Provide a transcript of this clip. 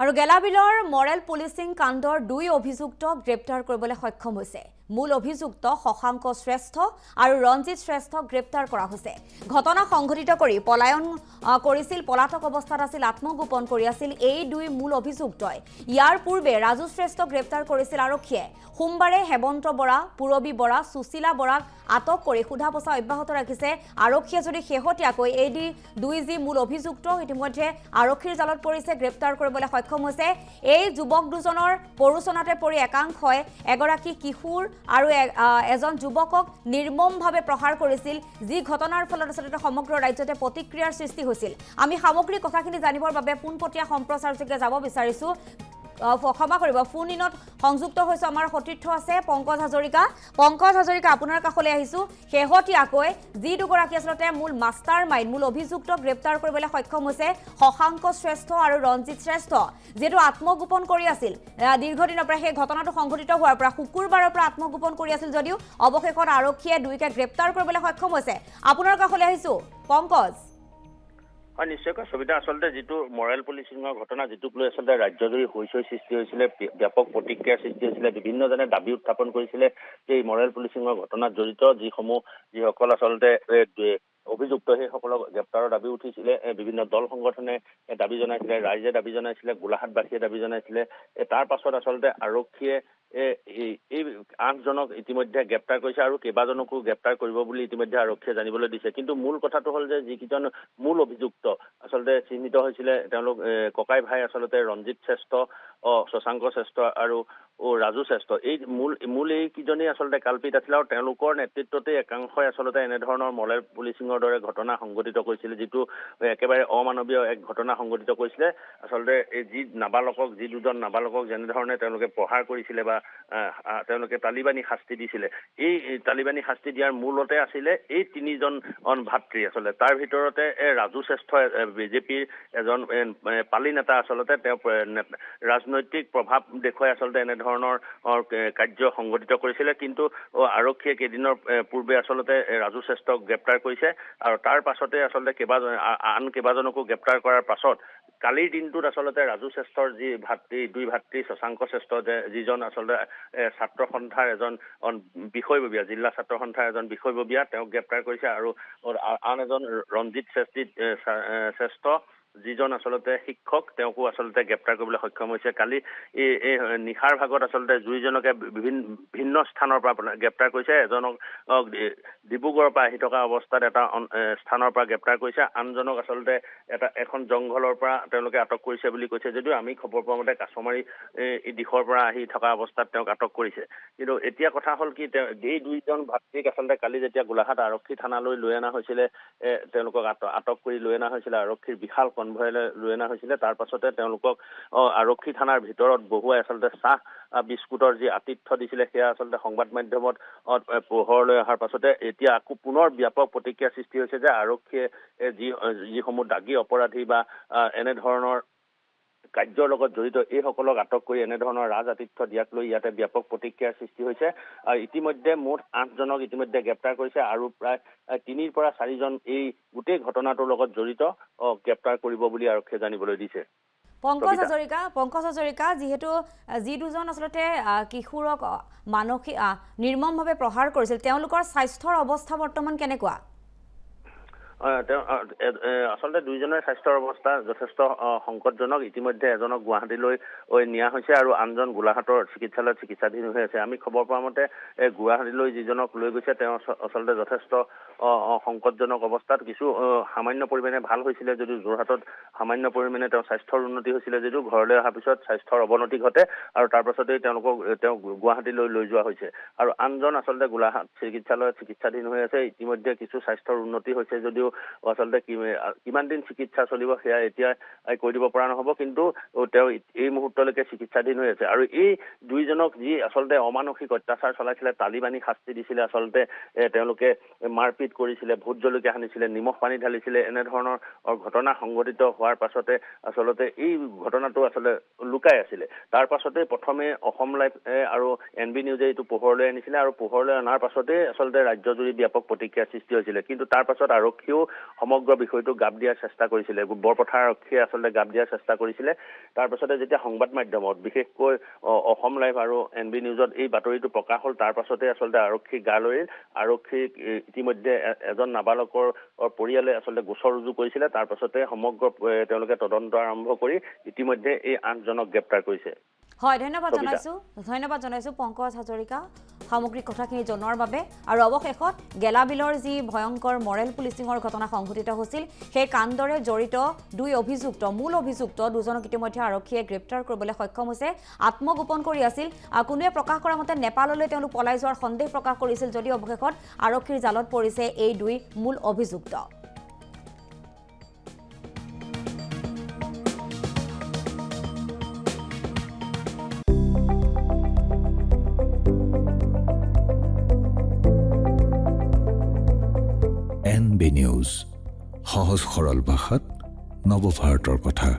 আৰু গেলাবিলৰ Morrell policing কাণ্ডৰ দুই অভিযুক্তক গ্ৰেপ্তাৰ কৰিবলৈ সক্ষম হৈছে। মূল অভিযুক্ত শশাংক শ্ৰেষ্ঠ আৰু ৰঞ্জিত শ্ৰেষ্ঠক গ্ৰেপ্তাৰ কৰা হৈছে। ঘটনা সংঘটিত কৰি পলায়ন কৰিছিল, পলাতক অৱস্থাত আছিল, আত্মগোপন কৰি আছিল এই দুই মূল অভিযুক্তই। ইয়াৰ পূৰ্বে ৰাজু শ্ৰেষ্ঠক গ্ৰেপ্তাৰ কৰিছিল আৰক্ষীয়ে। সোমবাৰে হেমন্ত বৰা, পূৰবী বৰা, সুশীলা বৰাক আটক কৰি সোধা পোছা অব্যাহত ৰাখিছে আৰক্ষীয়ে। যদি শেহতীয়াকৈ এই দুই মূল অভিযুক্ত ইতিমধ্যে আৰক্ষীৰ জালত পৰিছে, গ্ৰেপ্তাৰ কৰিবলৈ সক্ষম হৈছে। এই যুৱক দুজনৰ পৰুচনাতে পৰি একাংশই এগৰাকী কিশোৰ আৰু এজন যুৱকক নিৰ্মমভাৱে প্ৰহাৰ কৰিছিল, যি ঘটনাৰ ফলত আচলতে সমগ্ৰ ৰাজ্যতে প্ৰতিক্ৰিয়াৰ সৃষ্টি হৈছিল। আমি সামগ্ৰিক কথাখিনি জানিবৰ বাবে পোনপটীয়া সম্প্ৰচাৰযোগে যাব বিচাৰিছো। ক্ষমা কৰিব, ফোন ইনত সংযুক্ত হৈছে আমাৰ সতীৰ্থ আছে পংকজ হাজৰিকা। পংকজ হাজৰিকা, আপোনাৰ কাষলৈ আহিছো। শেহতীয়াকৈ যি দুগৰাকী আচলতে মূল মাষ্টাৰ মাইণ্ড, মূল অভিযুক্তক গ্ৰেপ্তাৰ কৰিবলৈ সক্ষম হৈছে শশাংক শ্ৰেষ্ঠ আৰু ৰঞ্জিত শ্ৰেষ্ঠ, যিহেতু আত্মগোপন কৰি আছিল দীৰ্ঘদিনৰ পৰা। সেই ঘটনাটো সংঘটিত হোৱাৰ পৰা শুকুৰবাৰৰ পৰা আত্মগোপন কৰি আছিল যদিও অৱশেষত আৰক্ষীয়ে দুইকে গ্ৰেপ্তাৰ কৰিবলৈ সক্ষম হৈছে। আপোনাৰ কাষলৈ আহিছো পংকজ। হয়, নিশ্চয়কৈ সবিতা। আচলতে যিটো মৰেল পুলিচিঙৰ ঘটনা, যিটোক লৈ আচলতে ৰাজ্যজুৰি হৈচৈ সৃষ্টি হৈছিলে, ব্যাপক প্ৰতিক্ৰিয়াৰ সৃষ্টি হৈছিলে, বিভিন্নজনে দাবী উত্থাপন কৰিছিলে যে এই মৰেল পুলিচিঙৰ ঘটনাত জড়িত যিসকল আচলতে অভিযুক্ত সেইসকলক গ্ৰেপ্তাৰৰ দাবী উঠিছিলে। বিভিন্ন দল সংগঠনে দাবী জনাইছিলে, ৰাইজে দাবী জনাইছিলে, গোলাঘাটবাসীয়ে দাবী জনাইছিলে। তাৰ পাছত আচলতে আৰক্ষীয়ে এই 8জনক ইতিমধ্যে গ্ৰেপ্তাৰ কৰিছে আৰু কেইবাজনকো গ্ৰেপ্তাৰ কৰিব বুলি ইতিমধ্যে আৰক্ষীয়ে জানিবলৈ দিছে। কিন্তু মূল কথাটো হ'ল যে যিকেইজন মূল অভিযুক্ত আচলতে চিহ্নিত হৈছিলে, তেওঁলোক ককাই ভাই আচলতে ৰঞ্জিত শ্ৰেষ্ঠ, শশাংক শ্ৰেষ্ঠ আৰু ৰাজু শ্ৰেষ্ঠ, এই মূল এইকেইজনেই আচলতে কালপিত আছিলে। আৰু তেওঁলোকৰ নেতৃত্বতে একাংশই আচলতে এনেধৰণৰ মৰেল পুলিচিঙৰ দৰে ঘটনা সংঘটিত কৰিছিলে, যিটো একেবাৰে অমানৱীয় এক ঘটনা সংঘটিত কৰিছিলে। আচলতে যি দুজন নাবালকক যেনেধৰণে তেওঁলোকে প্ৰহাৰ কৰিছিলে বা তেওঁলোকে তালিবানী শাস্তি দিছিলে, এই তালিবানী শাস্তি দিয়াৰ মূলতে আছিলে এই 3জন ভাতৃ। আচলতে তাৰ ভিতৰতে ৰাজু শ্ৰেষ্ঠ বিজেপিৰ এজন পালি নেতা। আচলতে তেওঁ ৰাজনৈতিক প্ৰভাৱ দেখুৱাই আচলতে এনেধৰণৰ কাৰ্য সংঘটিত কৰিছিলে। কিন্তু আৰক্ষীয়ে কেইদিনৰ পূৰ্বে আচলতে ৰাজু শ্ৰেষ্ঠক গ্ৰেপ্তাৰ কৰিছে আৰু তাৰ পাছতে আচলতে আন কেইবাজনকো গ্ৰেপ্তাৰ কৰাৰ পাছত কালিৰ দিনটোত আচলতে ৰাজু শ্ৰেষ্ঠৰ দুই ভাতৃ শশাংক শ্ৰেষ্ঠ, যিজন আচলতে ছাত্ৰ সন্থাৰ এজন বিষয়ববীয়া, জিলা ছাত্ৰ সন্থাৰ এজন বিষয়ববীয়া, তেওঁক গ্ৰেপ্তাৰ কৰিছে। আৰু আন এজন ৰঞ্জিত শ্ৰেষ্ঠ, যিজন আচলতে শিক্ষক, তেওঁকো আচলতে গ্ৰেপ্তাৰ কৰিবলৈ সক্ষম হৈছে। কালি এই নিশাৰ ভাগত আচলতে দুইজনকে ভিন্ন স্থানৰ পৰা গ্ৰেপ্তাৰ কৰিছে। এজনক ডিব্ৰুগড়ৰ পৰা আহি থকা অৱস্থাত এটা স্থানৰ পৰা গ্ৰেপ্তাৰ কৰিছে, আনজনক আচলতে এখন জংঘলৰ পৰা তেওঁলোকে আটক কৰিছে বুলি কৈছে। যদিও আমি খবৰ পোৱা মতে কাছমাৰী দিশৰ পৰা আহি থকা অৱস্থাত তেওঁক আটক কৰিছে। কিন্তু এতিয়া কথা হ'ল কি, এই 2জন ভাতৃক আচলতে কালি যেতিয়া গোলাঘাট আৰক্ষী থানালৈ লৈ অনা হৈছিলে, তেওঁলোকক আটক কৰি লৈ অনা হৈছিলে, আৰক্ষীৰ বিশাল কনভয়েলৈ লৈ অনা হৈছিলে। তাৰ পাছতে তেওঁলোকক আৰক্ষী থানাৰ ভিতৰত বহুৱাই আচলতে চাহ বিস্কুটৰ যি আতিথ্য দিছিলে, সেয়া আচলতে সংবাদ মাধ্যমত পোহৰলৈ অহাৰ পাছতে এতিয়া আকৌ পুনৰ ব্যাপক প্ৰতিক্ৰিয়াৰ সৃষ্টি হৈছে যে আৰক্ষীয়ে যিসমূহ দাগী অপৰাধী বা এনেধৰণৰ কাৰ্যৰ লগত জড়িত এইসকলক আটক কৰি এনেধৰণৰ ৰাজ আতিথ্য দিয়াক লৈ ইয়াতে ব্যাপক প্ৰতিক্ৰিয়াৰ সৃষ্টি হৈছে। ইতিমধ্যে মুঠ 8জনক ইতিমধ্যে গ্ৰেপ্তাৰ কৰিছে আৰু প্ৰায় 3 পৰা 4জন এই গোটেই ঘটনাটোৰ লগত জড়িত গ্ৰেপ্তাৰ কৰিব বুলি আৰক্ষীয়ে জানিবলৈ দিছে। পংকজ হাজৰিকা, যিহেতু যি দুজন আচলতে কিশোৰক মানসিক নিৰ্মমভাৱে প্ৰহাৰ কৰিছিল, তেওঁলোকৰ স্বাস্থ্যৰ অৱস্থা বৰ্তমান কেনেকুৱা? আচলতে 2জনৰ স্বাস্থ্যৰ অৱস্থা যথেষ্ট সংকটজনক। ইতিমধ্যে এজনক গুৱাহাটীলৈ নিয়া হৈছে আৰু আনজন গোলাঘাটৰ চিকিৎসালয়ত চিকিৎসাধীন হৈ আছে। আমি খবৰ পোৱা মতে গুৱাহাটীলৈ যিজনক লৈ গৈছে তেওঁ আচলতে যথেষ্ট সংকটজনক অৱস্থাত। কিছু সামান্য পৰিমাণে ভাল হৈছিলে যদিও যোৰহাটত সামান্য পৰিমাণে তেওঁৰ স্বাস্থ্যৰ উন্নতি হৈছিলে যদিও ঘৰলৈ অহাৰ পিছত স্বাস্থ্যৰ অৱনতি ঘটে আৰু তাৰ পাছতেই তেওঁ গুৱাহাটীলৈ লৈ যোৱা হৈছে। আৰু আনজন আচলতে গোলাঘাট চিকিৎসালয়ত চিকিৎসাধীন হৈ আছে। ইতিমধ্যে কিছু স্বাস্থ্যৰ উন্নতি হৈছে যদিও আচলতে কিমান দিন চিকিৎসা চলিব সেয়া এতিয়া কৈ দিব পৰা নহ'ব, কিন্তু তেওঁ এই মুহূৰ্তলৈকে চিকিৎসাধীন হৈ আছে। আৰু এই 2জনক যি আচলতে অমানসিক অত্যাচাৰ চলাইছিলে, তালিবানী শাস্তি দিছিলে, আচলতে তেওঁলোকে মাৰপিট কৰিছিলে, ভোট জলকীয়া সানিছিলে, নিমখ পানী ঢালিছিলে, এনেধৰণৰ ঘটনা সংঘটিত হোৱাৰ পাছতে আচলতে এই ঘটনাটো আচলতে লুকাই আছিলে। তাৰ পাছতে প্ৰথমে অসম লাইভ আৰু NB নিউজে এইটো পোহৰলৈ আনিছিলে আৰু পোহৰলৈ অনাৰ পাছতে আচলতে ৰাজ্যজুৰি ব্যাপক প্ৰতিক্ৰিয়াৰ সৃষ্টি হৈছিলে। কিন্তু তাৰ পাছত আৰক্ষীও আৰক্ষীয়েও সমগ্ৰ বিষয়টো গাপ দিয়াৰ চেষ্টা কৰিছিলে বৰপথাৰ আৰক্ষীয়ে আচলতে গাপ দিয়াৰ চেষ্টা কৰিছিলে তাৰ পাছতে যেতিয়া সংবাদ মাধ্যমত বিশেষকৈ অসম লাইভ আৰু NB নিউজত এই বাতৰিটো প্ৰকাশ হ'ল তাৰ পাছতে আচলতে আৰক্ষী গা লৰিল আৰক্ষীক ইতিমধ্যে এজন নাবালকৰ পৰিয়ালে আচলতে গোচৰ ৰুজু কৰিছিলে তাৰ পাছতে সমগ্ৰ তেওঁলোকে তদন্ত আৰম্ভ কৰি ইতিমধ্যে এই 8জনক গ্ৰেপ্তাৰ কৰিছে হয় ধন্যবাদ জনাইছো পংকজ হাজৰিকা সামগ্ৰিক কথাখিনি জনোৱাৰ বাবে আৰু অৱশেষত গেলাবিলৰ যি ভয়ংকৰ মৰেল পুলিচিঙৰ ঘটনা সংঘটিত হৈছিল সেই কাণ্ডৰে জড়িত মূল অভিযুক্ত দুজনক ইতিমধ্যে আৰক্ষীয়ে গ্ৰেপ্তাৰ কৰিবলৈ সক্ষম হৈছে আত্মগোপন কৰি আছিল কোনোৱে প্ৰকাশ কৰা মতে নেপাললৈ তেওঁলোক পলাই যোৱাৰ সন্দেহ প্ৰকাশ কৰিছিল যদি অৱশেষত আৰক্ষীৰ জালত পৰিছে এই দুই মূল অভিযুক্ত NB নিউজ সহজ সৰল ভাষাত নৱভাৰতৰ কথা